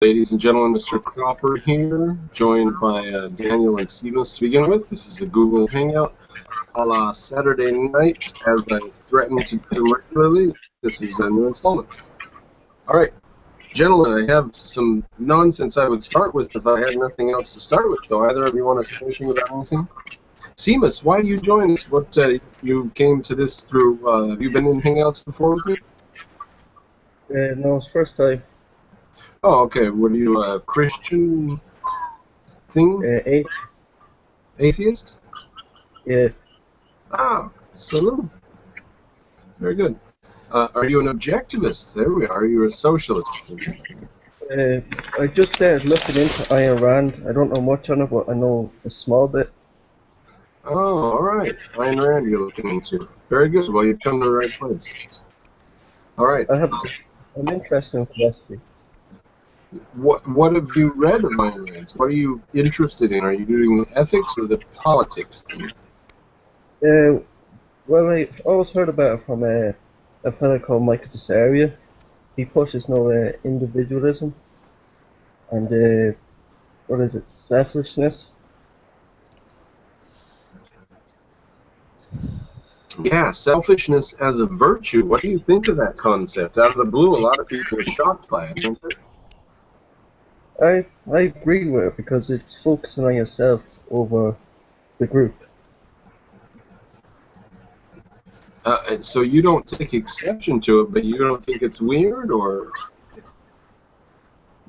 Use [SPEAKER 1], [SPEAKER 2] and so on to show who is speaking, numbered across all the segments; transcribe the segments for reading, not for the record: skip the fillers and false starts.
[SPEAKER 1] Ladies and gentlemen, Mr. Cropper here, joined by Daniel and Seamus to begin with. This is a Google Hangout a la Saturday night, as I threatened to do regularly. This is a new installment. All right, gentlemen, I have some nonsense I would start with if I had nothing else to start with. Do either of you want to say anything about anything? Seamus, why do you join us? What you came to this through? Have you been in Hangouts before with me?
[SPEAKER 2] No, it's first time.
[SPEAKER 1] Oh, okay. Were you a Christian thing? Atheist?
[SPEAKER 2] Yeah.
[SPEAKER 1] Ah, salute. Very good. Are you an objectivist? There we are. You're a socialist.
[SPEAKER 2] I just started looking into Ayn Rand. I don't know much on it, but I know a small bit.
[SPEAKER 1] Oh, all right. Ayn Rand you're looking into. Very good. Well, you've come to the right place. All right.
[SPEAKER 2] I'm interested in philosophy.
[SPEAKER 1] What have you read of Ayn Rand's? What are you interested in? Are you doing the ethics or the politics thing?
[SPEAKER 2] Well, I always heard about it from a fellow called Michael Desaria. He pushes individualism and what is it, selfishness.
[SPEAKER 1] Yeah, selfishness as a virtue. What do you think of that concept? Out of the blue, a lot of people are shocked by it, aren't they?
[SPEAKER 2] I agree with it because it's focusing on yourself over the group.
[SPEAKER 1] So you don't take exception to it, but you don't think it's weird, or?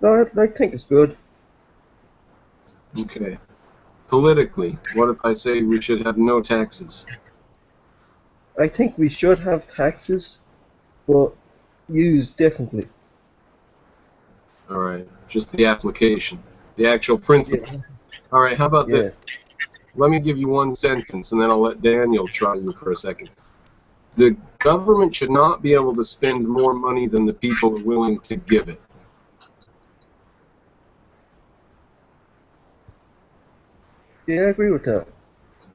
[SPEAKER 2] No, I think it's good.
[SPEAKER 1] Okay. Politically, what if I say we should have no taxes?
[SPEAKER 2] I think we should have taxes, but used differently.
[SPEAKER 1] All right, just the application, the actual principle. Yeah. All right, how about this? Let me give you one sentence, and then I'll let Daniel try you for a second. The government should not be able to spend more money than the people are willing to give it.
[SPEAKER 2] Yeah, I agree with that.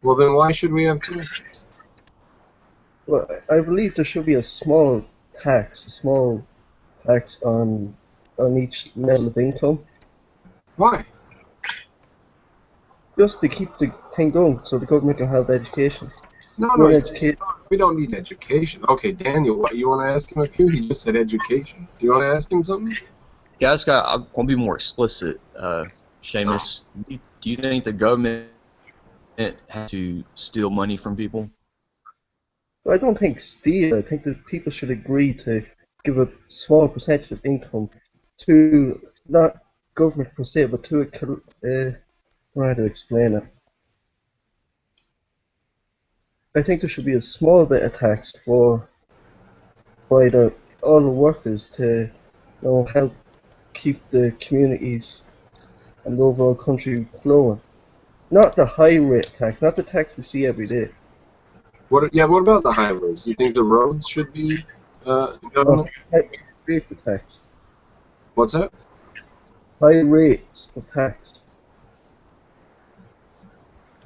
[SPEAKER 1] Well, then why should we have taxes?
[SPEAKER 2] Well, I believe there should be a small tax on each level of income.
[SPEAKER 1] Why?
[SPEAKER 2] Just to keep the thing going, so the government can have education.
[SPEAKER 1] No, we don't need education. Okay, Daniel, what, you want to ask him a few? He just said education. Do you want to ask him something?
[SPEAKER 3] Yeah, I want to be more explicit. Seamus, do you think the government has to steal money from people?
[SPEAKER 2] I don't think steal. I think that people should agree to give a small percentage of income to, not government per se, but to how to explain it. I think there should be a small bit of tax by all the workers to help keep the communities and the overall country flowing. Not the high rate tax, not the tax we see every day.
[SPEAKER 1] What about the highways? Do you think the roads should be government?
[SPEAKER 2] High rate of tax.
[SPEAKER 1] What's that?
[SPEAKER 2] High rates of tax.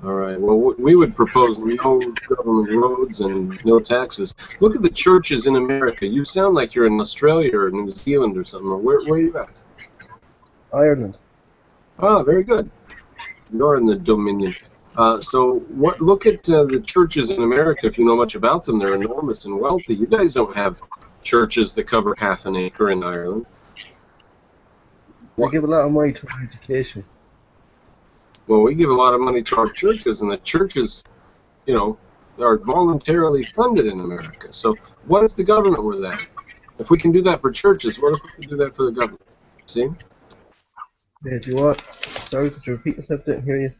[SPEAKER 1] All right. Well, we would propose no government roads and no taxes. Look at the churches in America. You sound like you're in Australia or New Zealand or something. Where are you at?
[SPEAKER 2] Ireland.
[SPEAKER 1] Ah, very good. You're in the Dominion. Look at the churches in America. If you know much about them, they're enormous and wealthy. You guys don't have churches that cover half an acre in Ireland.
[SPEAKER 2] They give a lot of money to education.
[SPEAKER 1] Well, we give a lot of money to our churches, and the churches, are voluntarily funded in America. So what if the government were that? If we can do that for churches, what if we can do that for the government? See?
[SPEAKER 2] Yeah, do you want? Sorry, could you repeat yourself? Didn't hear you.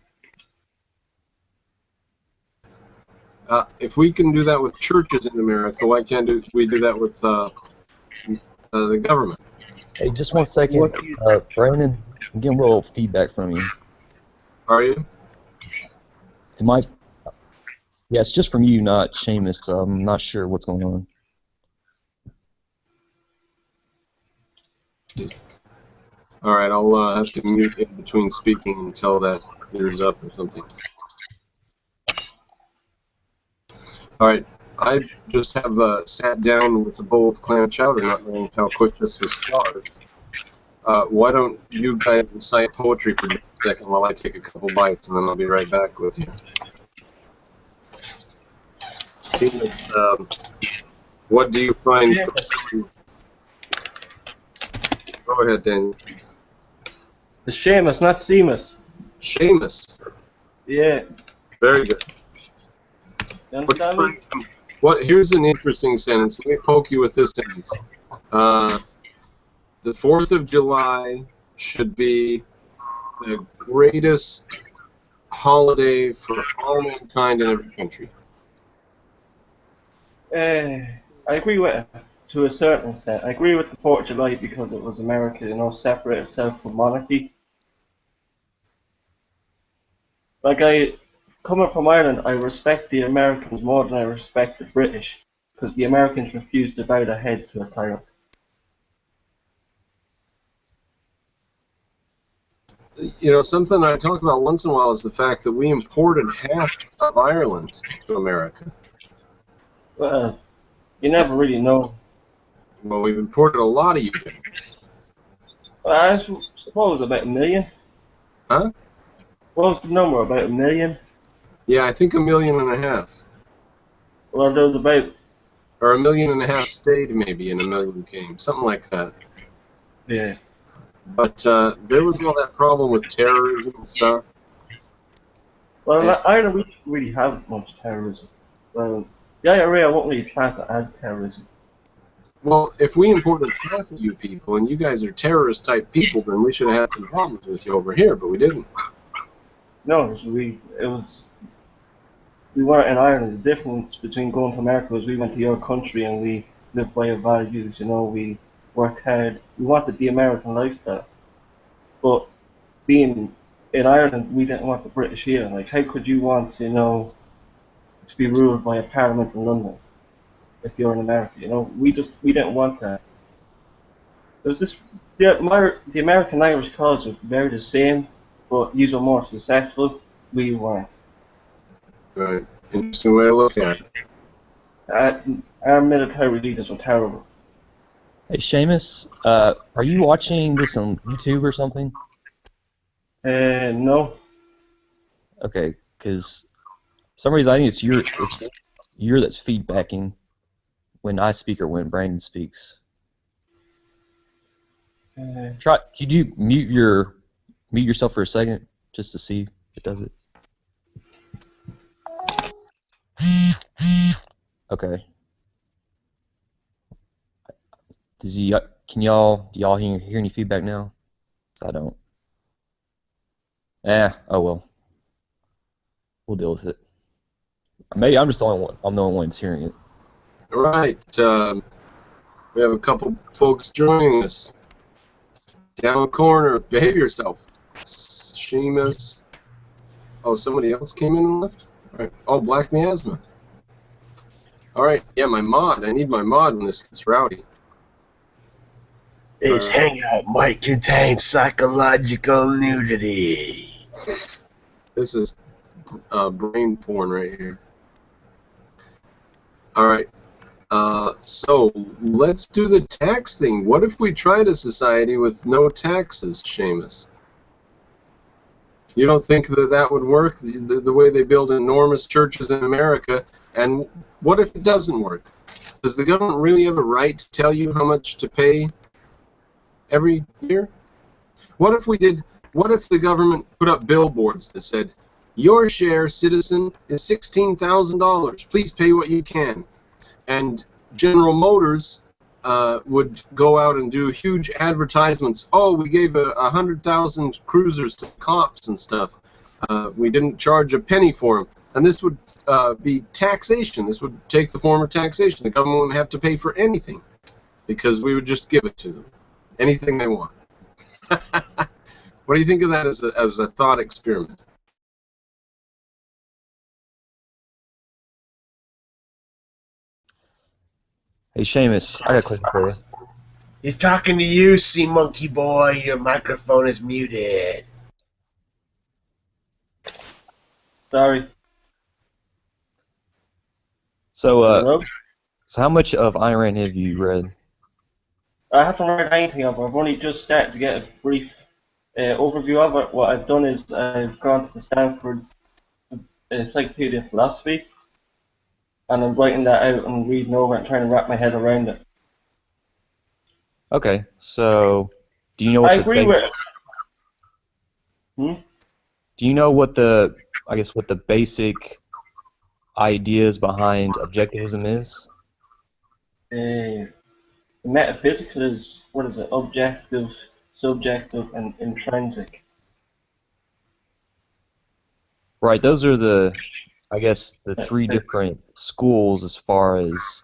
[SPEAKER 1] If we can do that with churches in America, why can't we do that with the government?
[SPEAKER 3] Hey, just 1 second. Brandon, I'm getting a little feedback from you.
[SPEAKER 1] Are you?
[SPEAKER 3] Yeah, it's just from you, not Seamus. I'm not sure what's going on.
[SPEAKER 1] All right, I'll have to mute in between speaking until that clears up or something. All right, I just have sat down with a bowl of clam chowder, not knowing how quick this was starved. Why don't you guys recite poetry for just a second while I take a couple bites, and then I'll be right back with you. Seamus, what do you find? Go ahead, Daniel.
[SPEAKER 2] It's Seamus, not Seamus.
[SPEAKER 1] Seamus.
[SPEAKER 2] Yeah.
[SPEAKER 1] Very good.
[SPEAKER 2] You understand me?
[SPEAKER 1] Here's an interesting sentence. Let me poke you with this sentence. The 4th of July should be the greatest holiday for all mankind in every country.
[SPEAKER 2] I agree with it to a certain extent. I agree with the 4th of July because it was America, separate itself from monarchy. Coming from Ireland, I respect the Americans more than I respect the British, because the Americans refused to bow their head to a tyrant.
[SPEAKER 1] Something I talk about once in a while is the fact that we imported half of Ireland to America.
[SPEAKER 2] Well, you never really know.
[SPEAKER 1] Well, we've imported a lot of you guys.
[SPEAKER 2] Well, I suppose about 1 million.
[SPEAKER 1] Huh?
[SPEAKER 2] What was the number? About 1 million?
[SPEAKER 1] Yeah, I think 1.5 million.
[SPEAKER 2] Well, there was about...
[SPEAKER 1] Or 1.5 million stayed, maybe, and 1 million came. Something like that.
[SPEAKER 2] Yeah.
[SPEAKER 1] But there was all that problem with terrorism and stuff.
[SPEAKER 2] Well, in Ireland, we didn't really have much terrorism. Well, the IRA, I won't really class it as terrorism.
[SPEAKER 1] Well, if we imported half of you people, and you guys are terrorist-type people, then we should have had some problems with you over here, but we didn't.
[SPEAKER 2] No, we weren't in Ireland. The difference between going to America was we went to your country and we lived by your values, we worked hard. We wanted the American lifestyle. But being in Ireland, we didn't want the British here. Like, how could you want, to be ruled by a parliament in London if you're in America? We didn't want that. There's the American Irish college are very the same, but these are more successful. We weren't.
[SPEAKER 1] Right. Interesting way to look at it.
[SPEAKER 2] Our military leaders were terrible.
[SPEAKER 3] Hey, Seamus, are you watching this on YouTube or something?
[SPEAKER 2] No.
[SPEAKER 3] Okay, because for some reason I think it's your that's feedbacking when I speak or when Brandon speaks. Could you mute yourself for a second just to see if it does it? Okay. Do y'all hear any feedback now? 'Cause I don't. Oh well. We'll deal with it. Maybe I'm just the only one. I'm the only one that's hearing it.
[SPEAKER 1] All right. We have a couple folks joining us. Down the corner, behave yourself. Seamus. Oh, somebody else came in and left? All right. Oh, Black Miasma. All right. Yeah, my mod. I need my mod when this gets rowdy.
[SPEAKER 4] This hangout might contain psychological nudity.
[SPEAKER 1] This is brain porn right here. All right. So let's do the tax thing. What if we tried a society with no taxes, Seamus? You don't think that would work, the way they build enormous churches in America? And what if it doesn't work? Does the government really have a right to tell you how much to pay every year? What if the government put up billboards that said, "Your share, citizen, is $16,000. Please pay what you can." And General Motors would go out and do huge advertisements. Oh, we gave 100,000 cruisers to cops and stuff. We didn't charge a penny for them. And this would be taxation. This would take the form of taxation. The government wouldn't have to pay for anything because we would just give it to them. Anything they want. What do you think of that as a thought experiment?
[SPEAKER 3] Hey, Seamus, I got a question for you.
[SPEAKER 4] He's talking to you, Sea Monkey Boy. Your microphone is muted.
[SPEAKER 2] Sorry.
[SPEAKER 3] So,
[SPEAKER 2] Hello?
[SPEAKER 3] so how much of Ayn Rand have you read?
[SPEAKER 2] I haven't read anything of it. I've only just started to get a brief overview of it. What I've done is I've gone to the Stanford Encyclopedia of Philosophy, and I'm writing that out and reading over it and trying to wrap my head around it.
[SPEAKER 3] Okay, so do you know what
[SPEAKER 2] I
[SPEAKER 3] the
[SPEAKER 2] agree with. Hmm?
[SPEAKER 3] do you know what the I guess what the basic ideas behind objectivism is?
[SPEAKER 2] Metaphysical is, what is it? Objective, subjective, and intrinsic.
[SPEAKER 3] Right, those are the I guess the three different schools as far as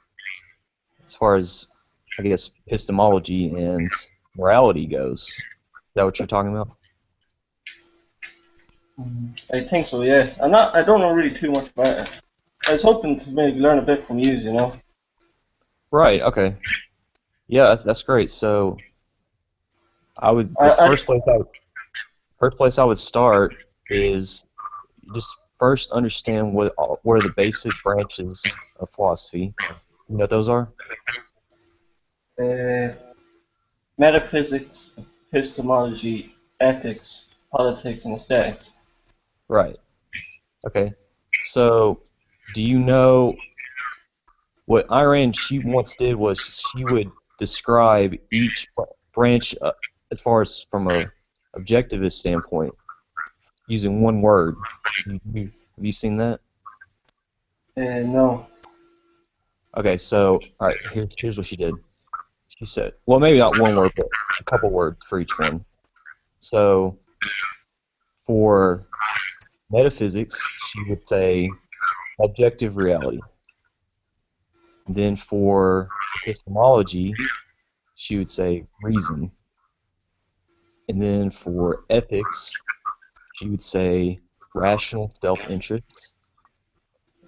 [SPEAKER 3] I guess epistemology and morality goes. Is that what you're talking about?
[SPEAKER 2] I think so, yeah. I don't know really too much about it. I was hoping to maybe learn a bit from you, you know.
[SPEAKER 3] Right, okay. Yeah, that's great. So I would
[SPEAKER 2] I,
[SPEAKER 3] the
[SPEAKER 2] I,
[SPEAKER 3] first place I would start is just first understand what are the basic branches of philosophy. You know what those are?
[SPEAKER 2] uh, Metaphysics, epistemology, ethics, politics, and aesthetics.
[SPEAKER 3] Right. Okay. So do you know what Ayn Rand she once did was she would describe each branch as far as from a objectivist standpoint using one word. Have you seen that?
[SPEAKER 2] No.
[SPEAKER 3] Okay, so all right, here's what she did. She said, well, maybe not one word, but a couple words for each one. So for metaphysics, she would say objective reality. Then for epistemology, she would say reason. And then for ethics, she would say rational self-interest.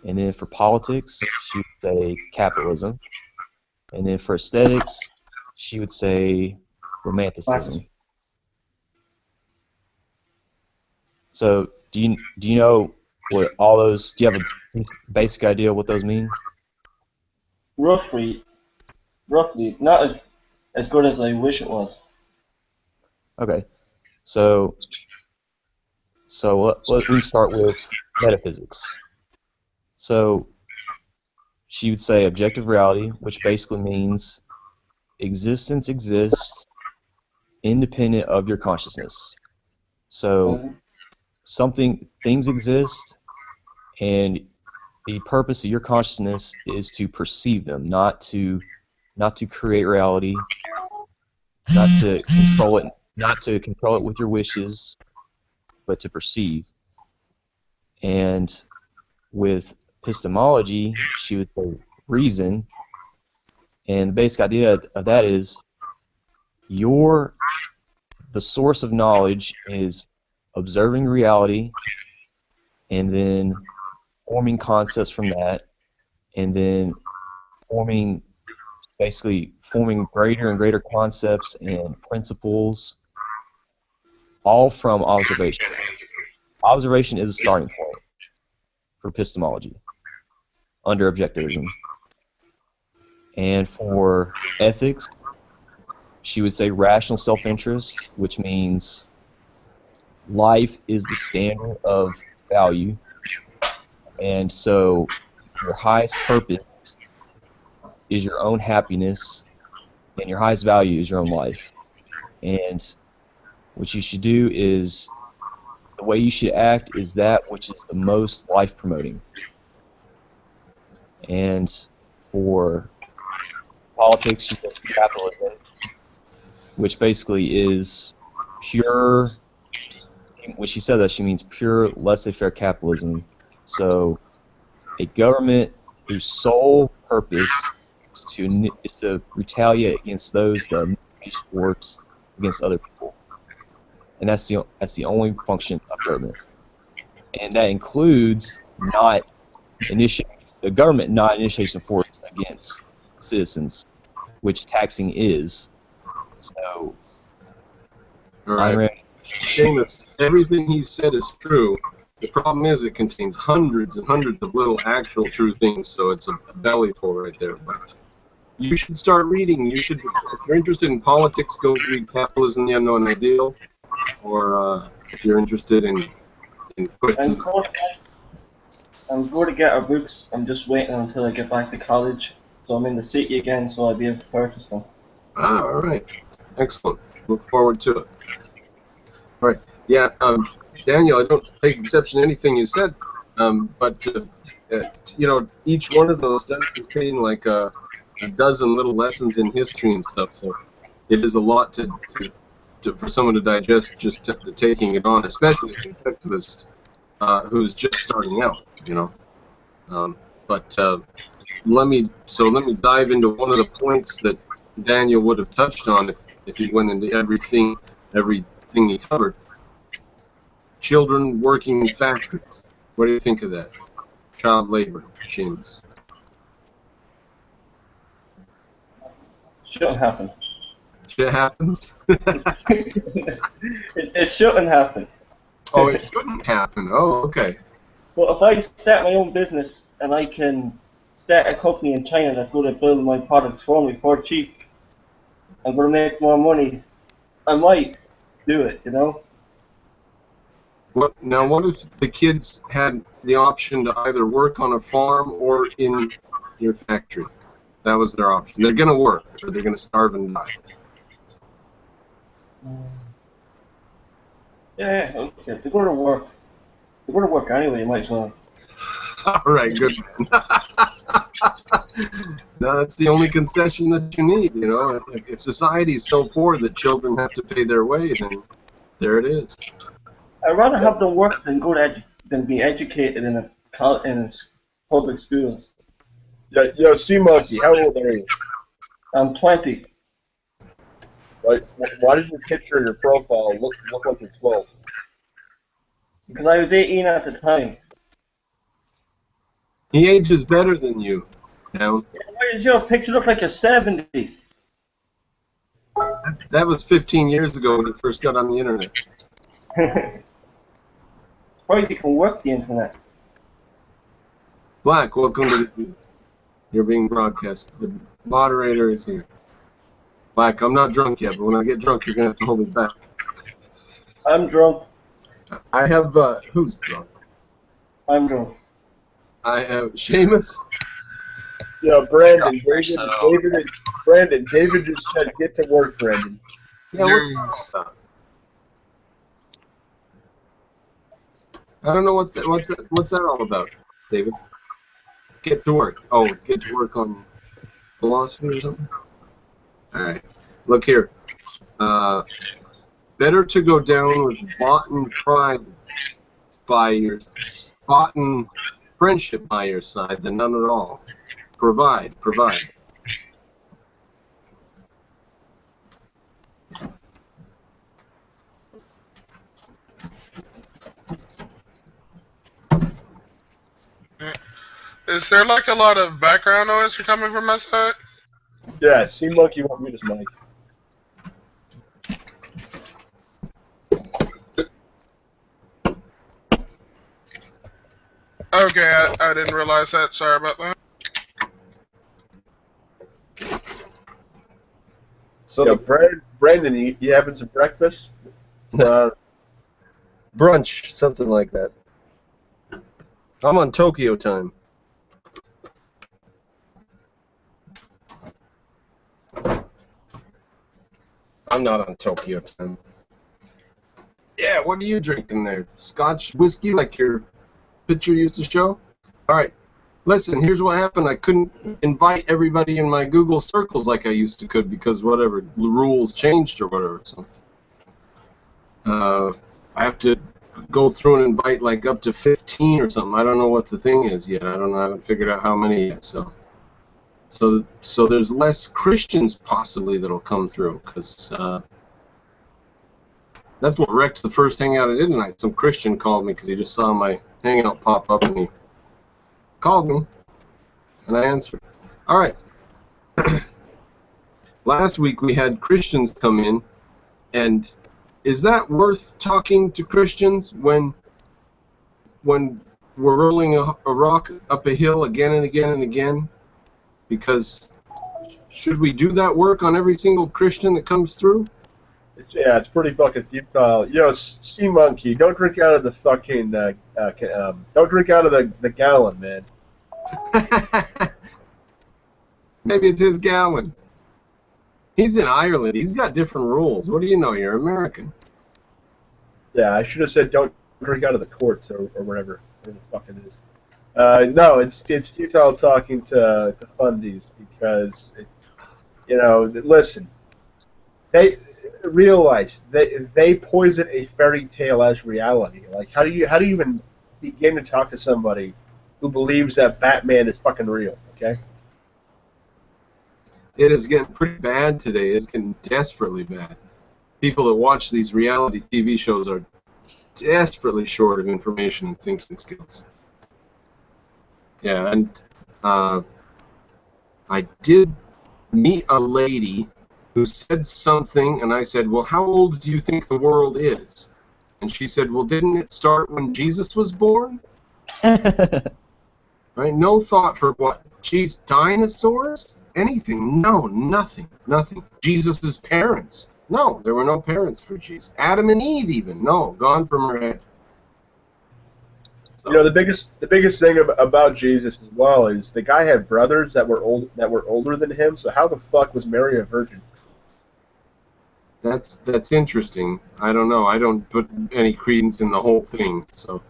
[SPEAKER 3] And then for politics, she would say capitalism. And then for aesthetics, she would say romanticism. So do you know what all those? Do you have a basic idea what those mean?
[SPEAKER 2] Roughly, not as good as I wish it was.
[SPEAKER 3] Okay, so let me start with metaphysics. So she would say objective reality, which basically means existence exists independent of your consciousness. So things exist, and the purpose of your consciousness is to perceive them, not to create reality, not to control it with your wishes, but to perceive. And with epistemology, she would say reason, and the basic idea of that is the source of knowledge is observing reality and then forming concepts from that, and then forming greater and greater concepts and principles, all from observation. Observation is a starting point for epistemology under objectivism. And for ethics, she would say rational self-interest, which means life is the standard of value, and so your highest purpose is your own happiness, and your highest value is your own life. And what you should do is, the way you should act is that which is the most life-promoting. And for politics, you say capitalism, which basically is pure, when she said that, she means pure laissez-faire capitalism. So a government whose sole purpose is to retaliate against those that use force against other people, and that's the only function of government, and that includes the government not initiating force against citizens, which taxing is. So,
[SPEAKER 1] All right. Seamus, everything he said is true. The problem is it contains hundreds and hundreds of little actual true things, so it's a belly full right there. But you should start reading. You should, if you're interested in politics, go read Capitalism: The Unknown Ideal, or if you're interested in
[SPEAKER 2] I'm
[SPEAKER 1] questions.
[SPEAKER 2] going to get our books. I'm just waiting until I get back to college. So I'm in the city again, so I'll be able to purchase them.
[SPEAKER 1] Ah, all right. Excellent. Look forward to it. All right. Yeah, Daniel, I don't take exception to anything you said, but you know, each one of those does contain like a dozen little lessons in history and stuff. So it is a lot for someone to digest just to taking it on, especially a contextualist who's just starting out. You know, but let me dive into one of the points that Daniel would have touched on if he went into everything he covered. Children working in factories. What do you think of that? Child labor, Seamus.
[SPEAKER 2] Shouldn't happen.
[SPEAKER 1] Shit happens.
[SPEAKER 2] it shouldn't happen.
[SPEAKER 1] Oh, it shouldn't happen. Oh, okay.
[SPEAKER 2] But if I start my own business and I can start a company in China that's going to build my products for me for cheap, I'm going to make more money, I might do it, you know?
[SPEAKER 1] What if the kids had the option to either work on a farm or in your factory? That was their option. They're going to work, or they're going to starve and die.
[SPEAKER 2] Yeah, okay. They're going to work. They're going to work anyway, you might as well.
[SPEAKER 1] All right, good man. No, that's the only concession that you need, you know. If society is so poor that children have to pay their way, then there it is.
[SPEAKER 2] I'd rather have them work than than be educated in public schools.
[SPEAKER 5] Yo, Sea Monkey, how old are you?
[SPEAKER 2] I'm 20.
[SPEAKER 5] Right? Why does your picture in your profile look like you're 12?
[SPEAKER 2] Because I was 18 at the time.
[SPEAKER 1] He ages better than you. Now,
[SPEAKER 2] Why does your picture look like you're 70?
[SPEAKER 1] that was 15 years ago when he first got on the internet.
[SPEAKER 2] Surprised you can work the internet.
[SPEAKER 1] Black, welcome to the. You're being broadcast. The moderator is here. Black, I'm not drunk yet, but when I get drunk, you're gonna have to hold me back.
[SPEAKER 2] I'm drunk.
[SPEAKER 1] I have who's drunk?
[SPEAKER 2] I'm drunk.
[SPEAKER 1] I have Seamus.
[SPEAKER 5] Yeah, Brandon,
[SPEAKER 3] So-
[SPEAKER 5] David just said, get to work, Brandon.
[SPEAKER 1] Yeah, what's that all about? I don't know what's that all about, David. Get to work. Oh, get to work on philosophy or something? Alright. Look here. Better to go down with boughten pride by your boughten friendship by your side than none at all. Provide.
[SPEAKER 6] Is there like a lot of background noise coming from my side?
[SPEAKER 5] Yeah, Sea Monkey won't mute his mic.
[SPEAKER 6] Okay, I didn't realize that. Sorry about that.
[SPEAKER 1] So
[SPEAKER 5] Yeah,
[SPEAKER 1] the
[SPEAKER 5] Brandon, you having some breakfast?
[SPEAKER 1] brunch, something like that. I'm on Tokyo time. I'm not on Tokyo time. Yeah, what are you drinking there? Scotch whiskey like your picture used to show? Alright. Listen, here's what happened. I couldn't invite everybody in my Google circles like I used to could because whatever, the rules changed or whatever. So, I have to go through and invite like up to 15 or something. I don't know what the thing is yet. I haven't figured out how many yet. So there's less Christians possibly that'll come through because that's what wrecked the first hangout I did tonight. Some Christian called me because he just saw my hangout pop up and he called me and I answered. All right. Last week we had Christians come in, and is that worth talking to Christians when we're rolling a rock up a hill again and again and again? Because Should we do that work on every single Christian that comes through?
[SPEAKER 5] It's pretty fucking futile. Yo, Sea Monkey, don't drink out of the fucking, don't drink out of the gallon, man.
[SPEAKER 1] Maybe it's his gallon. He's in Ireland. He's got different rules. What do you know? You're American.
[SPEAKER 5] Yeah, I should have said don't drink out of the courts or whatever the fuck it is. No, it's futile talking to fundies because, listen, they realize they poison a fairy tale as reality. Like, how do you even begin to talk to somebody who believes that Batman is fucking real? Okay.
[SPEAKER 1] It is getting pretty bad today. It's getting desperately bad. People that watch these reality TV shows are desperately short of information and thinking skills. Yeah, and I did meet a lady who said something, and I said, well, how old do you think the world is? And she said, well, didn't it start when Jesus was born? Right? No thought for what? Geez, dinosaurs? Anything? No, nothing. Jesus' parents? No, there were no parents for Jesus. Adam and Eve even? No, gone from her head. So,
[SPEAKER 5] The biggest thing about Jesus as well is the guy had brothers that were older than him. So how the fuck was Mary a virgin?
[SPEAKER 1] that's interesting. I don't know. I don't put any credence in the whole thing. So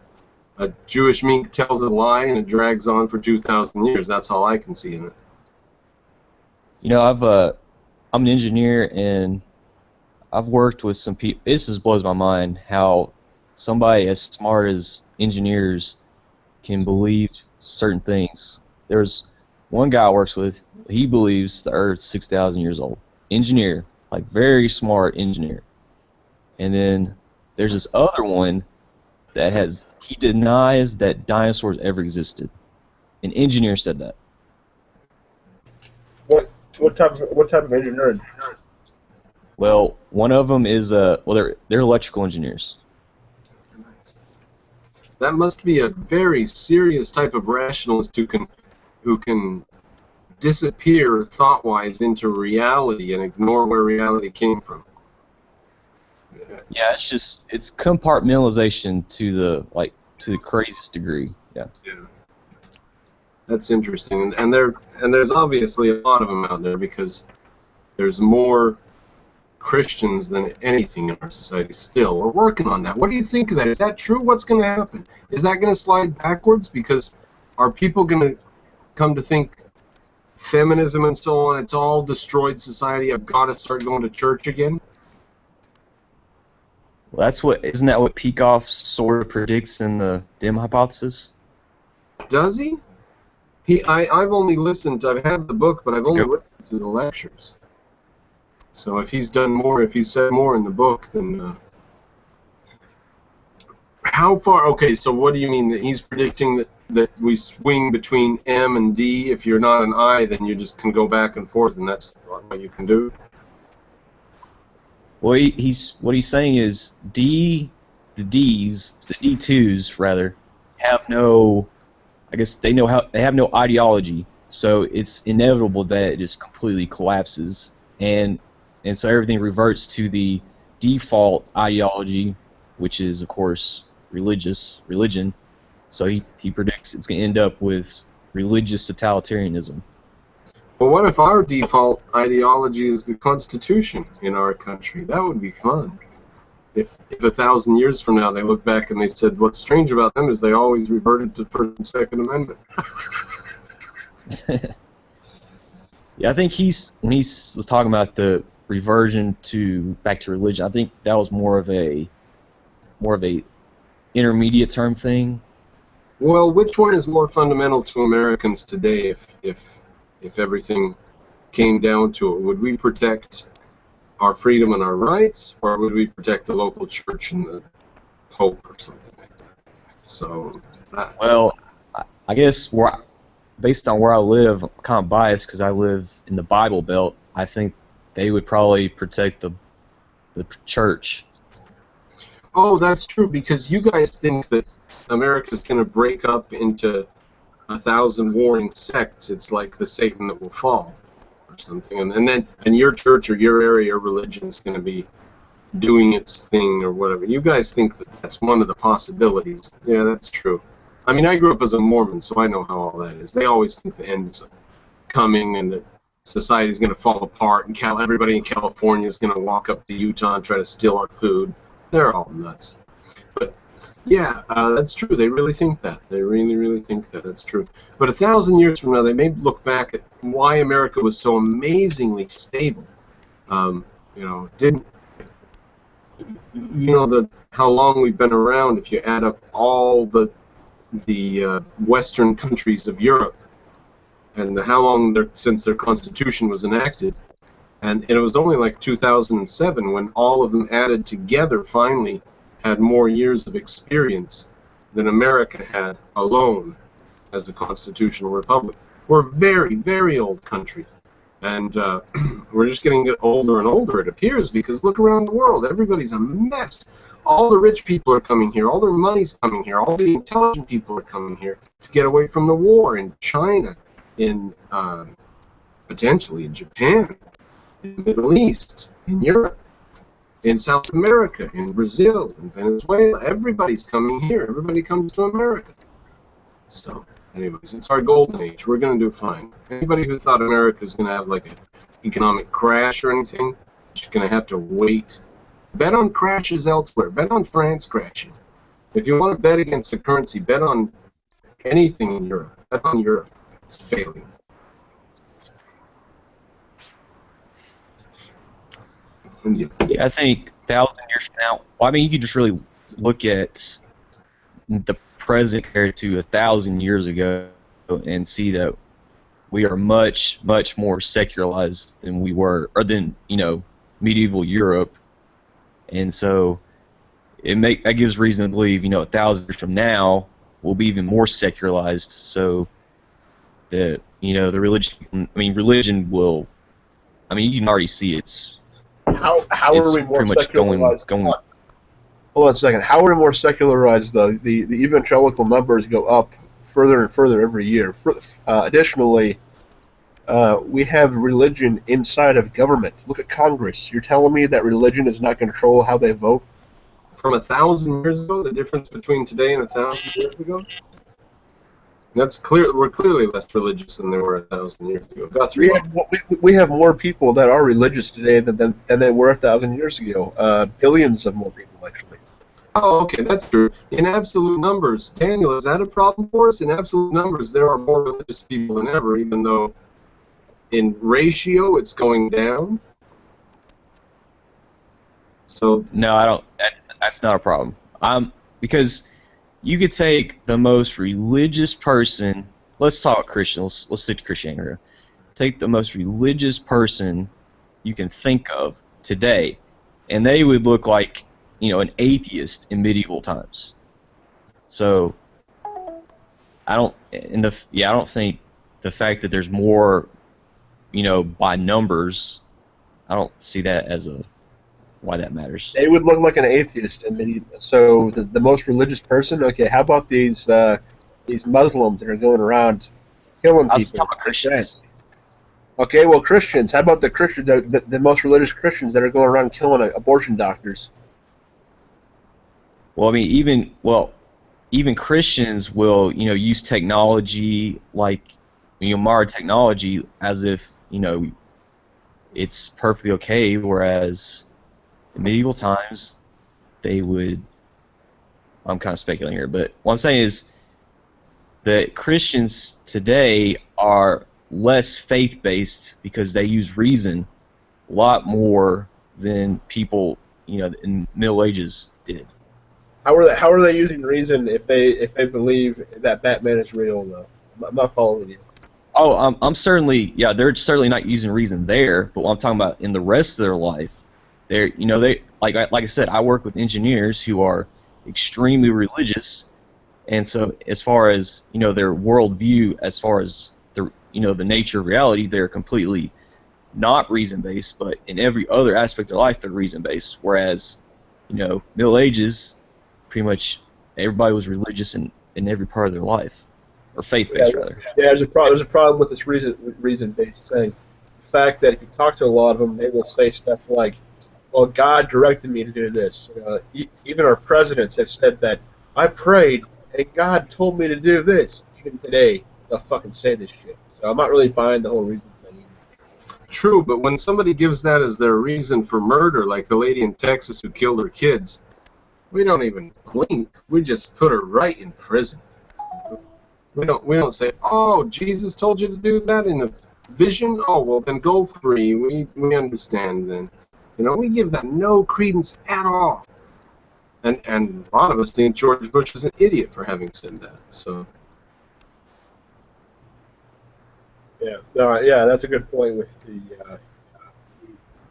[SPEAKER 1] a Jewish mink tells a lie and it drags on for 2,000 years. That's all I can see in it.
[SPEAKER 3] I'm an engineer, and I've worked with some people. This just blows my mind how somebody as smart as engineers can believe certain things. There's one guy I works with. He believes the Earth's 6,000 years old. Engineer, like very smart engineer. And then there's this other one he denies that dinosaurs ever existed. An engineer said that.
[SPEAKER 5] What type of engineering?
[SPEAKER 3] Well, one of them is they're electrical engineers.
[SPEAKER 1] That must be a very serious type of rationalist who can disappear thought-wise into reality and ignore where reality came from.
[SPEAKER 3] Yeah, it's compartmentalization to the craziest degree. Yeah.
[SPEAKER 1] That's interesting, and there's obviously a lot of them out there because there's more Christians than anything in our society still. We're working on that. What do you think of that? Is that true? What's going to happen? Is that going to slide backwards? Because are people going to come to think feminism and so on, it's all destroyed society, I've got to start going to church again?
[SPEAKER 3] Well, isn't that what Peikoff sort of predicts in the dim hypothesis?
[SPEAKER 1] Does he? I've only listened, I've had the book, but I've only listened to the lectures. So if he's said more in the book, then how far? Okay, so what do you mean that he's predicting that we swing between M and D? If you're not an I, then you just can go back and forth, and that's what you can do.
[SPEAKER 3] Well, what he's saying is the D2s rather, have no. I guess they have no ideology, so it's inevitable that it just completely collapses, and so everything reverts to the default ideology, which is of course religion. So he predicts it's going to end up with religious totalitarianism.
[SPEAKER 1] Well, what if our default ideology is the Constitution in our country? That would be fun. If 1,000 years from now they look back and they said, what's strange about them is they always reverted to First and Second Amendment.
[SPEAKER 3] Yeah, I think when he was talking about the reversion back to religion, I think that was more of a intermediate term thing.
[SPEAKER 1] Well, which one is more fundamental to Americans today if everything came down to it? Would we protect our freedom and our rights, or would we protect the local church and the Pope or something like that? So,
[SPEAKER 3] well, I guess based on where I live, I'm kind of biased because I live in the Bible Belt. I think they would probably protect the church.
[SPEAKER 1] Oh, that's true, because you guys think that America's going to break up into 1,000 warring sects. It's like the Satan that will fall. something, and your church or your area or religion is going to be doing its thing or whatever. You guys think that that's one of the possibilities. Yeah, that's true. I mean, I grew up as a Mormon, so I know how all that is. They always think the end is coming and that society is going to fall apart and everybody in California is going to walk up to Utah and try to steal our food. They're all nuts. But yeah, that's true. They really think that. They really, really think that. That's true. But 1,000 years from now, they may look back at why America was so amazingly stable. Didn't how long we've been around? If you add up all the Western countries of Europe, and how long since their constitution was enacted, and it was only like 2007 when all of them added together finally had more years of experience than America had alone as a constitutional republic. We're a very, very old country. And we're just getting older and older, it appears, because look around the world. Everybody's a mess. All the rich people are coming here. All their money's coming here. All the intelligent people are coming here to get away from the war in China, in potentially in Japan, in the Middle East, in Europe, in South America, in Brazil, in Venezuela. Everybody's coming here. Everybody comes to America. So, anyways, it's our golden age. We're going to do fine. Anybody who thought America is going to have like an economic crash or anything, just going to have to wait. Bet on crashes elsewhere. Bet on France crashing. If you want to bet against a currency, bet on anything in Europe. Bet on Europe. It's failing.
[SPEAKER 3] Yeah, I think 1,000 years from now, well, I mean, you could just really look at the present compared to 1,000 years ago and see that we are much, much more secularized than we were, or than, medieval Europe. And so that gives reason to believe, 1,000 years from now, we'll be even more secularized. So that, the religion will, you can already see
[SPEAKER 5] How are we more
[SPEAKER 3] pretty much
[SPEAKER 5] secularized?
[SPEAKER 3] going.
[SPEAKER 5] Hold on a second. How are we more secularized? The evangelical numbers go up further and further every year. Additionally, we have religion inside of government. Look at Congress. You're telling me that religion does not control how they vote?
[SPEAKER 1] From 1,000 years ago, the difference between today and 1,000 years ago? That's clear. We're clearly less religious than they were 1,000 years ago. Guthrie,
[SPEAKER 5] We have more people that are religious today than they were 1,000 years ago. Billions of more people, actually.
[SPEAKER 1] Oh, okay, that's true. In absolute numbers, Daniel, is that a problem for us? In absolute numbers, there are more religious people than ever, even though in ratio it's going down. So
[SPEAKER 3] No, I don't. That's not a problem. Because you could take the most religious person. Let's talk Christians. Let's stick to Christianity. Take the most religious person you can think of today, and they would look like an atheist in medieval times. So I don't think the fact that there's more, by numbers, I don't see that as why that matters.
[SPEAKER 5] They would look like an atheist in medieval. So the most religious person. Okay, how about these Muslims that are going around killing people?
[SPEAKER 3] I was talking about Christians.
[SPEAKER 5] Okay, well, Christians. How about the Christians? The most religious Christians that are going around killing abortion doctors?
[SPEAKER 3] Well, even Christians will, use technology like, modern technology as if, it's perfectly okay, whereas in medieval times, they would, I'm kind of speculating here, but what I'm saying is that Christians today are less faith-based because they use reason a lot more than people, in Middle Ages did.
[SPEAKER 5] How are they using reason if they believe that Batman is real though? I'm not following you.
[SPEAKER 3] Oh, I'm certainly, yeah, they're certainly not using reason there, but what I'm talking about in the rest of their life, they like I said, I work with engineers who are extremely religious, and so as far as their worldview, as far as the the nature of reality, they're completely not reason based, but in every other aspect of their life, they're reason based. Whereas Middle Ages, pretty much everybody was religious in every part of their life, or faith-based rather.
[SPEAKER 5] Yeah, there's a problem with this reason-based thing. the fact that if you talk to a lot of them, they will say stuff like, well, God directed me to do this. Even our presidents have said that I prayed and God told me to do this. Even today, they'll fucking say this shit. So I'm not really buying the whole reason thing.
[SPEAKER 1] True, but when somebody gives that as their reason for murder, like the lady in Texas who killed her kids, we don't even blink. We just put her right in prison. We don't say, oh, Jesus told you to do that in a vision? Oh, well, then go free. We understand then. We give that no credence at all. And a lot of us think George Bush was an idiot for having said that. So
[SPEAKER 5] Yeah, no, yeah, that's a good point with the.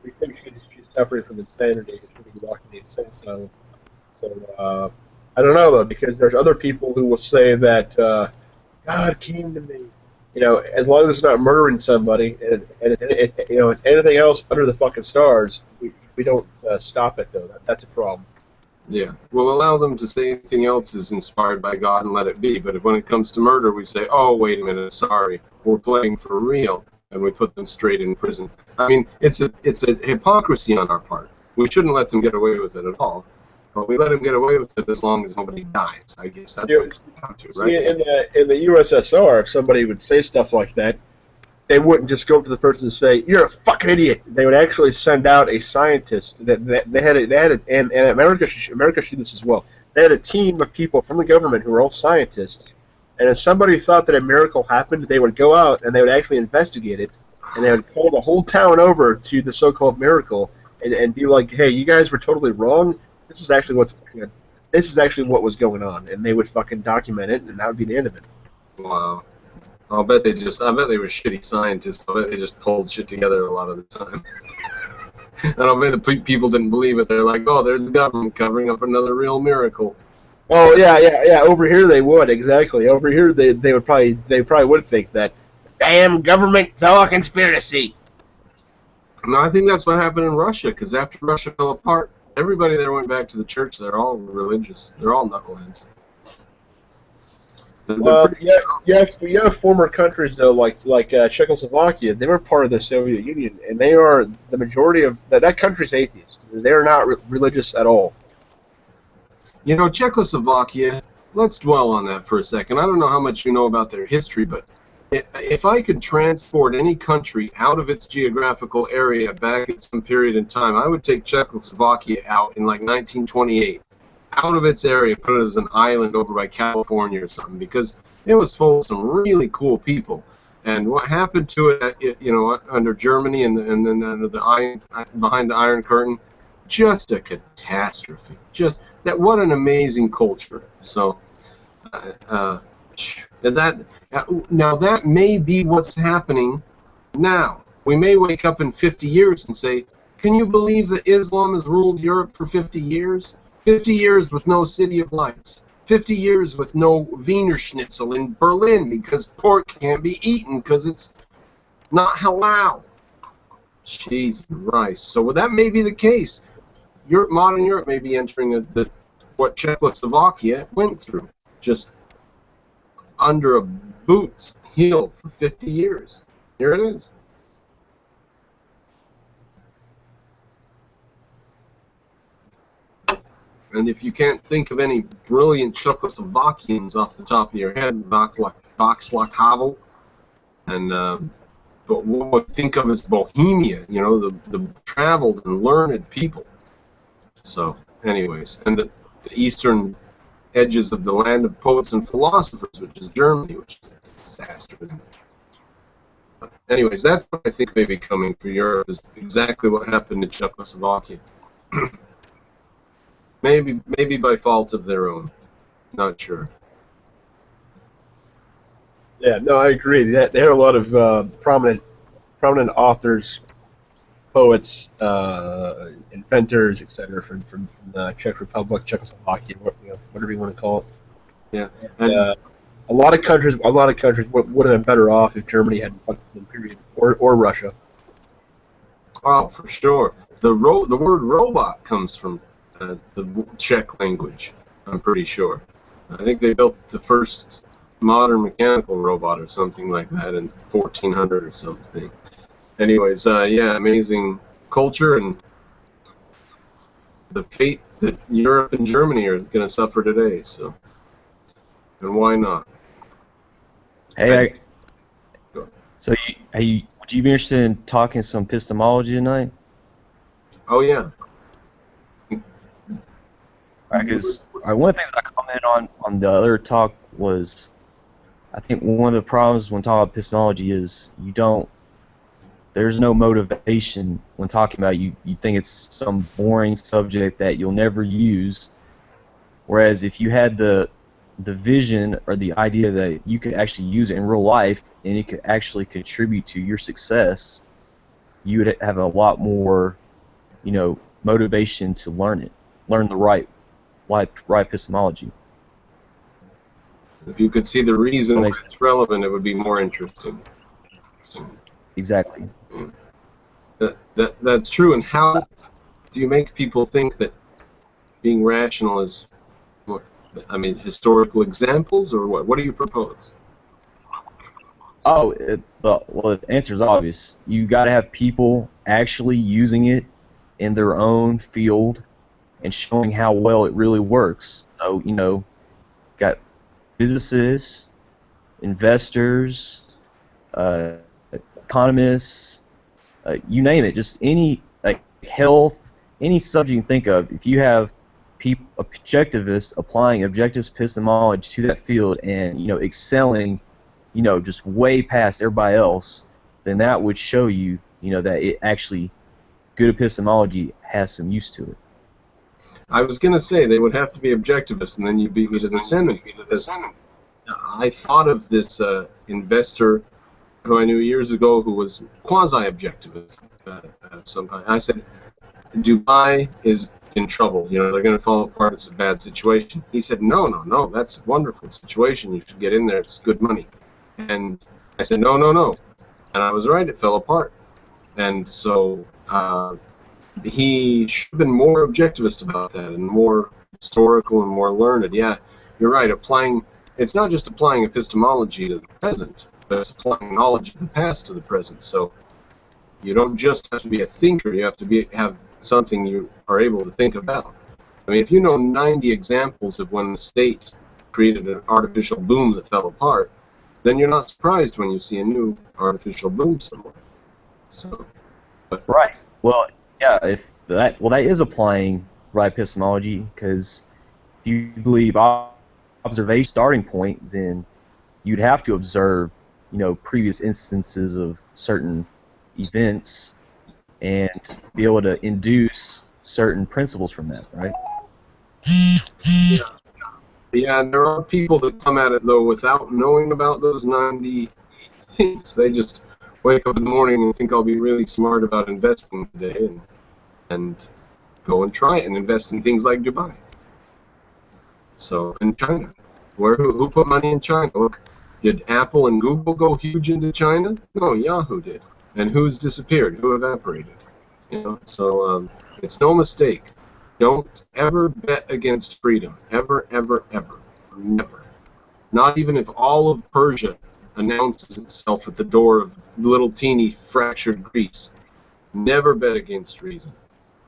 [SPEAKER 5] We think she's suffering from insanity. She's being locked in the insane asylum. So I don't know though, because there's other people who will say that God came to me. As long as it's not murdering somebody, and it's anything else under the fucking stars, we don't stop it though. That's a problem.
[SPEAKER 1] yeah, we'll allow them to say anything else is inspired by God and let it be. But when it comes to murder, we say, oh, wait a minute, sorry, we're playing for real, and we put them straight in prison. I mean, it's a hypocrisy on our part. We shouldn't let them get away with it at all. But we let them get away with it as long as nobody dies. I guess that's what it comes down to,
[SPEAKER 5] See,
[SPEAKER 1] right?
[SPEAKER 5] in the USSR, if somebody would say stuff like that, they wouldn't just go up to the person and say, "You're a fucking idiot." They would actually send out a scientist. And America should do this as well. They had a team of people from the government who were all scientists. And if somebody thought that a miracle happened, they would go out and they would actually investigate it, and they would call the whole town over to the so-called miracle and be like, "Hey, you guys were totally wrong. This is actually what was going on," and they would fucking document it, and that would be the end of it.
[SPEAKER 1] Wow. I bet they were shitty scientists. I bet they just pulled shit together a lot of the time. And I bet the people didn't believe it. They're like, oh, there's the government covering up another real miracle.
[SPEAKER 5] Oh yeah. Over here they would exactly. Over here they probably would think that. Damn government, it's all a conspiracy.
[SPEAKER 1] No, I think that's what happened in Russia, because after Russia fell apart, everybody there went back to the church. They're all religious. They're all knuckleheads.
[SPEAKER 5] You have former countries though, like Czechoslovakia. They were part of the Soviet Union, and they are the majority of that country's atheist. They are not religious at all.
[SPEAKER 1] Czechoslovakia, let's dwell on that for a second. I don't know how much you know about their history, but if I could transport any country out of its geographical area back at some period in time, I would take Czechoslovakia out in like 1928. Out of its area, put it as an island over by California or something, because it was full of some really cool people. And what happened to it, under Germany and then under behind the Iron Curtain, just a catastrophe. Just that, what an amazing culture. So, now that may be what's happening now. We may wake up in 50 years and say, can you believe that Islam has ruled Europe for 50 years? 50 years with no City of Lights. 50 years with no Wiener Schnitzel in Berlin because pork can't be eaten because it's not halal. Cheese and rice. So that may be the case. Modern Europe may be entering what Czechoslovakia went through, just under a boot's heel for 50 years. Here it is. And if you can't think of any brilliant Czechoslovakians off the top of your head, Václav Havel, and but what we think of as Bohemia, the traveled and learned people. So, anyways, and the eastern edges of the land of poets and philosophers, which is Germany, which is a disaster, isn't it? But anyways, that's what I think may be coming for Europe, is exactly what happened to Czechoslovakia. Maybe by fault of their own. Not sure.
[SPEAKER 5] Yeah, no, I agree. They had a lot of prominent authors, poets, inventors, etc. from the Czech Republic, Czechoslovakia, whatever you want to call it.
[SPEAKER 1] Yeah,
[SPEAKER 5] and a lot of countries would have been better off if Germany hadn't fucked them, period, or Russia.
[SPEAKER 1] Oh, for sure. The word robot comes from the Czech language, I'm pretty sure. I think they built the first modern mechanical robot or something like that in 1400 or something. anyways, yeah, amazing culture and the fate that Europe and Germany are going to suffer today. So, and why not?
[SPEAKER 3] Hey,
[SPEAKER 1] Go.
[SPEAKER 3] so would you be interested in talking some epistemology tonight?
[SPEAKER 1] Oh yeah.
[SPEAKER 3] Because one of the things I commented on the other talk was, I think one of the problems when talking about epistemology is there's no motivation when talking about it. You think it's some boring subject that you'll never use, whereas if you had the vision or the idea that you could actually use it in real life and it could actually contribute to your success, you would have a lot more, motivation to learn the right epistemology.
[SPEAKER 1] If you could see the reason
[SPEAKER 3] That
[SPEAKER 1] why
[SPEAKER 3] makes
[SPEAKER 1] it's relevant, it would be more interesting.
[SPEAKER 3] exactly.
[SPEAKER 1] That's true. And how do you make people think that being rational is what? I mean, historical examples or what? What do you propose?
[SPEAKER 3] Oh, well, the answer is obvious. You got to have people actually using it in their own field and showing how well it really works. So, got physicists, investors, uh, economists, you name it, just any health, any subject you can think of. If you have objectivists applying objective epistemology to that field and excelling, just way past everybody else, then that would show you, that it actually good epistemology has some use to it.
[SPEAKER 1] I was going to say they would have to be objectivists, and then you beat me to the sentence. Because I thought of this investor who I knew years ago who was quasi-objectivist of some kind. I said, Dubai is in trouble. They're going to fall apart. It's a bad situation. He said, no, that's a wonderful situation. You should get in there. It's good money. And I said, no. And I was right. It fell apart. And so he should have been more objectivist about that and more historical and more learned. Yeah, you're right. It's not just applying epistemology to the present, but it's applying knowledge of the past to the present. So you don't just have to be a thinker. You have to have something you are able to think about. I mean, if you know 90 examples of when the state created an artificial boom that fell apart, then you're not surprised when you see a new artificial boom somewhere. So,
[SPEAKER 3] Right. Well, yeah. That is applying right epistemology, because if you believe observation starting point, then you'd have to observe, previous instances of certain events and be able to induce certain principles from that, right?
[SPEAKER 1] Yeah, and there are people that come at it, though, without knowing about those 90 things. They just wake up in the morning and think I'll be really smart about investing today and go and try it and invest in things like Dubai. So, in China. Who put money in China? Look, did Apple and Google go huge into China? No, Yahoo did. And who's disappeared? Who evaporated? So it's no mistake. Don't ever bet against freedom. Ever, ever, ever. Never. Not even if all of Persia announces itself at the door of little teeny fractured Greece. Never bet against reason.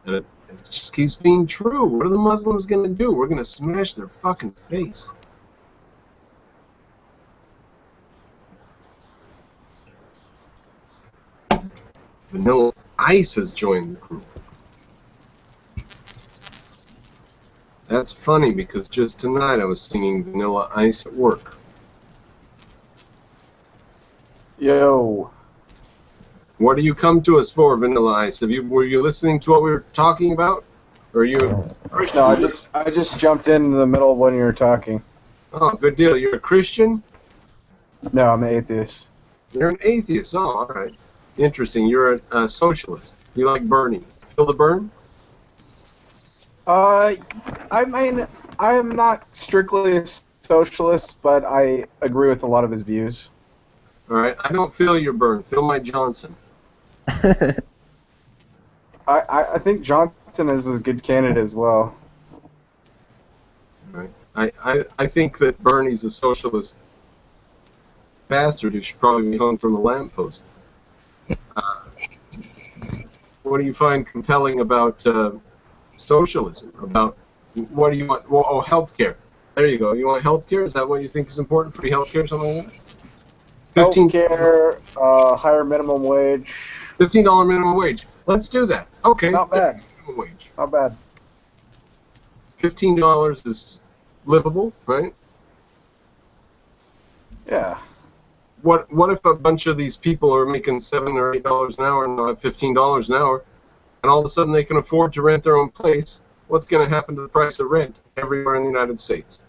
[SPEAKER 1] And it just keeps being true. What are the Muslims going to do? We're going to smash their fucking face. Vanilla Ice has joined the group. That's funny because just tonight I was singing Vanilla Ice at work.
[SPEAKER 7] Yo.
[SPEAKER 1] What do you come to us for, Vanilla Ice? Were you listening to what we were talking about? Or are you a Christian?
[SPEAKER 7] No, I just jumped in the middle of when you were talking.
[SPEAKER 1] Oh, good deal. You're a Christian?
[SPEAKER 7] No, I'm an atheist.
[SPEAKER 1] You're an atheist. Oh, all right. Interesting. You're a socialist. You like Bernie. Feel the burn?
[SPEAKER 7] I mean, I'm not strictly a socialist, but I agree with a lot of his views.
[SPEAKER 1] All right. I don't feel your burn. Feel my Johnson.
[SPEAKER 7] I think Johnson is a good candidate as well.
[SPEAKER 1] All right. I think that Bernie's a socialist bastard who should probably be hung from a lamppost. do you find compelling about socialism? About what do you want? Well, oh, healthcare. There you go. You want healthcare? Is that what you think is important? Free healthcare, something like that?
[SPEAKER 7] Healthcare, higher minimum wage.
[SPEAKER 1] $15 minimum wage. Let's do that. Okay.
[SPEAKER 7] Not bad.
[SPEAKER 1] Minimum wage.
[SPEAKER 7] Not bad.
[SPEAKER 1] $15 is livable, right?
[SPEAKER 7] Yeah.
[SPEAKER 1] What if a bunch of these people are making $7 or $8 an hour and they'll have $15 an hour, and all of a sudden they can afford to rent their own place? What's going to happen to the price of rent everywhere in the United States?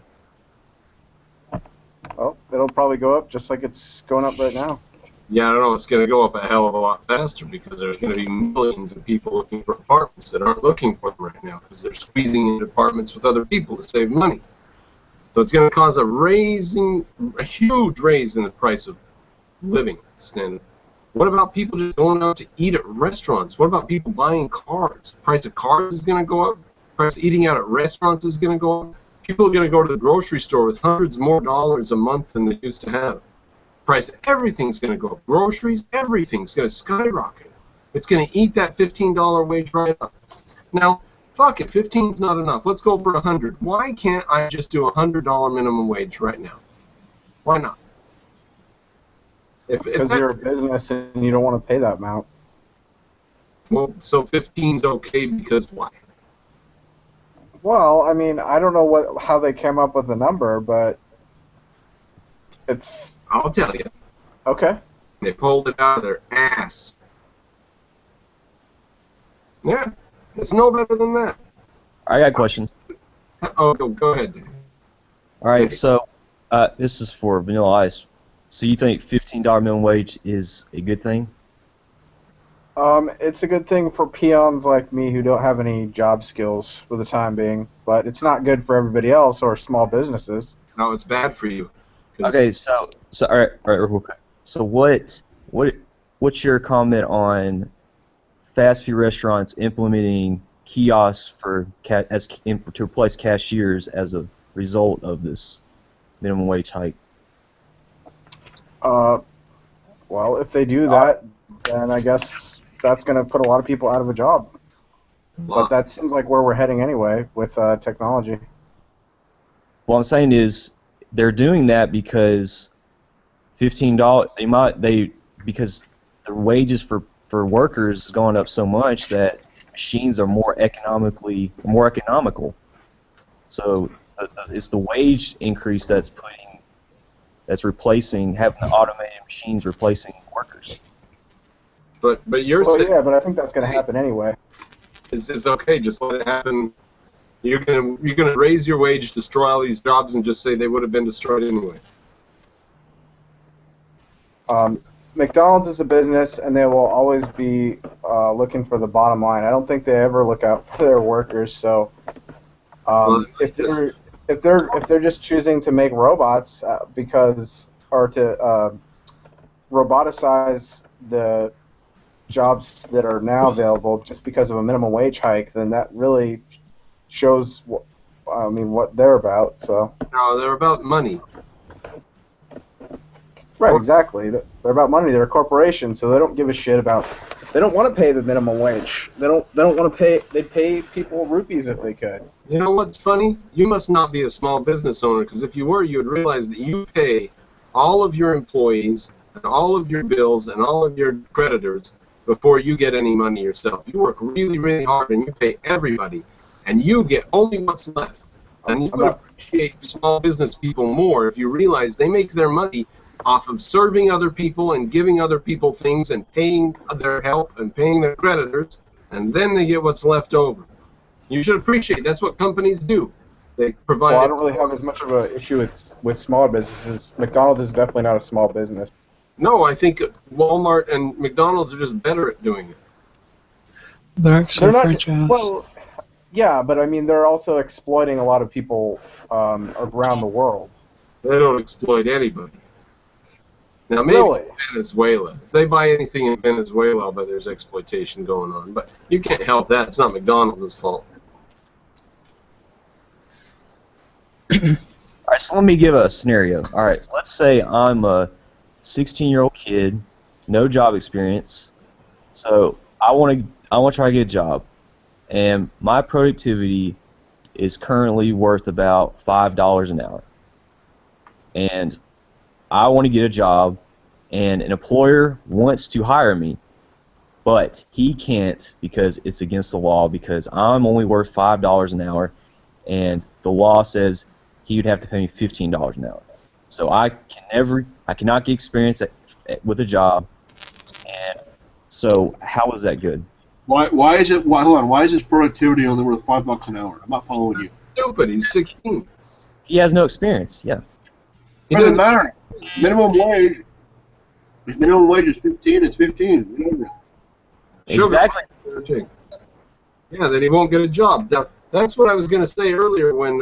[SPEAKER 7] Well, it'll probably go up just like it's going up right now.
[SPEAKER 1] Yeah, I don't know. It's going to go up a hell of a lot faster because there's going to be millions of people looking for apartments that aren't looking for them right now because they're squeezing into apartments with other people to save money. So it's going to cause a huge raise in the price of living standard. What about people just going out to eat at restaurants? What about people buying cars? Price of cars is going to go up. Price of eating out at restaurants is going to go up. People are going to go to the grocery store with hundreds more dollars a month than they used to have. Price of everything's going to go up. Groceries, everything's going to skyrocket. It's going to eat that $15 wage right up. Now, fuck it, 15's not enough. Let's go for 100. Why can't I just do a $100 minimum wage right now? Why not?
[SPEAKER 7] Because you're a business and you don't want to pay that amount.
[SPEAKER 1] Well, so 15's okay because why?
[SPEAKER 7] Well, I mean, I don't know how they came up with the number, but it's
[SPEAKER 1] I'll tell you.
[SPEAKER 7] okay.
[SPEAKER 1] They pulled it out of their ass. Yeah, it's no better than that.
[SPEAKER 3] I got a question.
[SPEAKER 1] Oh, go ahead, Dave.
[SPEAKER 3] All right, so this is for Vanilla Ice. So you think $15 minimum wage is a good thing?
[SPEAKER 7] It's a good thing for peons like me who don't have any job skills for the time being, but it's not good for everybody else or small businesses.
[SPEAKER 1] No, it's bad for you.
[SPEAKER 3] Okay, so all right, real quick. So what's your comment on fast food restaurants implementing kiosks to replace cashiers as a result of this minimum wage hike?
[SPEAKER 7] Well, if they do that, then I guess that's going to put a lot of people out of a job. But that seems like where we're heading anyway with technology.
[SPEAKER 3] What I'm saying is they're doing that because $15 because the wages for workers is going up so much that machines are more economical. So it's the wage increase that's replacing having the automated machines replacing workers.
[SPEAKER 1] But you're saying,
[SPEAKER 7] yeah, but I think that's going to happen anyway.
[SPEAKER 1] It's okay, just let it happen. You're gonna raise your wage, destroy all these jobs, and just say they would have been destroyed anyway.
[SPEAKER 7] McDonald's is a business, and they will always be looking for the bottom line. I don't think they ever look out for their workers. So if they're just choosing to make robots or to roboticize the jobs that are now available just because of a minimum wage hike, then that really shows what they're about. So
[SPEAKER 1] no, they're about money.
[SPEAKER 7] Right, exactly. They're about money. They're a corporation, so they don't give a shit about. They don't want to pay the minimum wage. They don't want to pay. They'd pay people rupees if they could.
[SPEAKER 1] You know what's funny? You must not be a small business owner, because if you were, you would realize that you pay all of your employees and all of your bills and all of your creditors before you get any money yourself. You work really, really hard, and you pay everybody, and you get only what's left. And you would appreciate small business people more if you realize they make their money off of serving other people and giving other people things and paying their help and paying their creditors, and then they get what's left over. You should appreciate that's what companies do. They provide.
[SPEAKER 7] Well, I don't really have as much of an issue with smaller businesses. McDonald's is definitely not a small business.
[SPEAKER 1] No, I think Walmart and McDonald's are just better at doing it.
[SPEAKER 8] They're actually
[SPEAKER 7] They're not,
[SPEAKER 8] franchise.
[SPEAKER 7] well, yeah, but I mean they're also exploiting a lot of people around the world.
[SPEAKER 1] They don't exploit anybody. Now, maybe
[SPEAKER 7] Really?
[SPEAKER 1] Venezuela. If they buy anything in Venezuela, I'll bet there's exploitation going on. But you can't help that. It's not McDonald's fault.
[SPEAKER 3] All right, so let me give a scenario. All right, let's say I'm a 16-year-old kid, no job experience. So I want I want to try to get a job, and my productivity is currently worth about $5 an hour. And I want to get a job, and an employer wants to hire me, but he can't because it's against the law, because I'm only worth $5 an hour, and the law says he would have to pay me $15 an hour. So I cannot get experience with a job, and so how is that good?
[SPEAKER 5] Why is it? Hold on. Why is his productivity only worth $5 an hour? I'm not following you.
[SPEAKER 1] Stupid. He's 16.
[SPEAKER 3] He has no experience. Yeah.
[SPEAKER 1] He
[SPEAKER 5] Doesn't
[SPEAKER 1] doesn't
[SPEAKER 5] matter. Minimum wage. If minimum wage is 15, it's 15. Whatever.
[SPEAKER 1] Sugar.
[SPEAKER 3] Exactly.
[SPEAKER 1] Yeah, then he won't get a job. That's what I was going to say earlier when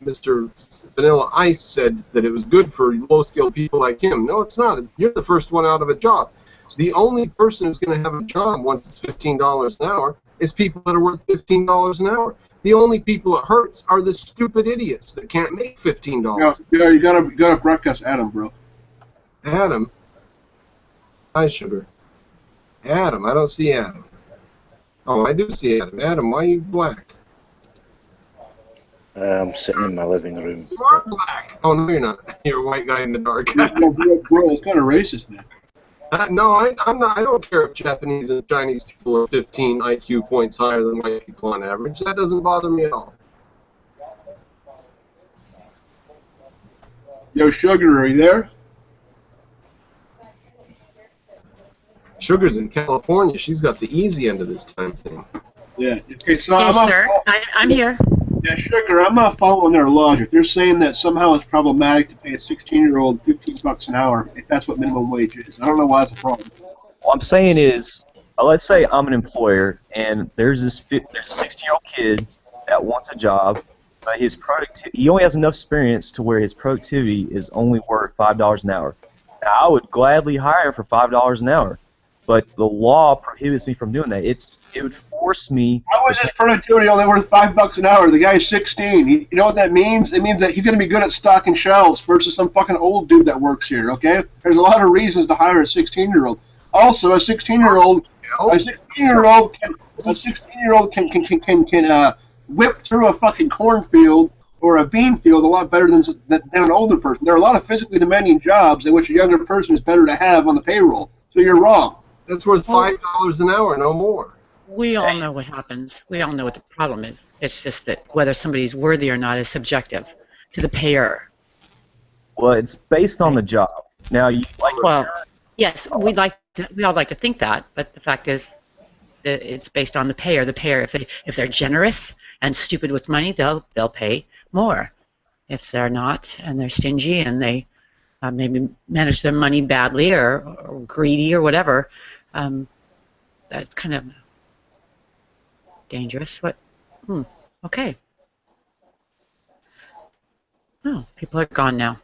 [SPEAKER 1] Mr. Vanilla Ice said that it was good for low-skilled people like him. No, it's not. You're the first one out of a job. The only person who's going to have a job once it's $15 an hour is people that are worth $15 an hour. The only people it hurts are the stupid idiots that can't make $15.
[SPEAKER 5] Yeah, you gotta broadcast Adam, bro.
[SPEAKER 1] Adam. Hi, Sugar. Adam. I don't see Adam. Oh, I do see Adam. Adam, why are you black?
[SPEAKER 9] I'm sitting in my living room.
[SPEAKER 1] You are black. Oh, no, you're not. You're a white guy in the dark.
[SPEAKER 5] bro, it's kind of racist, man.
[SPEAKER 1] No, I'm not. I don't care if Japanese and Chinese people are 15 IQ points higher than white people on average. That doesn't bother me at all.
[SPEAKER 5] Yo, Sugar, are you there?
[SPEAKER 1] Sugar's in California. She's got the easy end of this time thing.
[SPEAKER 5] Yeah. Okay, so
[SPEAKER 10] Yes, sir. I'm here.
[SPEAKER 5] Yeah, Sugar, I'm not following their logic. They're saying that somehow it's problematic to pay a 16-year-old $15 an hour if that's what minimum wage is. I don't know why it's a problem.
[SPEAKER 3] What I'm saying is, let's say I'm an employer, and there's a 16-year-old kid that wants a job, but he only has enough experience to where his productivity is only worth $5 an hour. Now, I would gladly hire him for $5 an hour, but the law prohibits me from doing that. It would force me.
[SPEAKER 5] How is his productivity only worth $5 an hour? The guy's 16. You know what that means? It means that he's going to be good at stocking shelves versus some fucking old dude that works here. Okay, there's a lot of reasons to hire a 16-year-old. Also, a 16-year-old can whip through a fucking cornfield or a bean field a lot better than an older person. There are a lot of physically demanding jobs in which a younger person is better to have on the payroll. So you're wrong.
[SPEAKER 1] That's worth $5 an hour, no more.
[SPEAKER 10] We all know what happens. We all know what the problem is. It's just that whether somebody's worthy or not is subjective to the payer.
[SPEAKER 3] Well, it's based on the job. Now,
[SPEAKER 10] yes, we all like to think that, but the fact is that it's based on the payer. The payer, if they're generous and stupid with money, they'll pay more. If they're not and they're stingy and they maybe manage their money badly or greedy or whatever, that's kind of dangerous. What? Okay. Oh, people are gone now.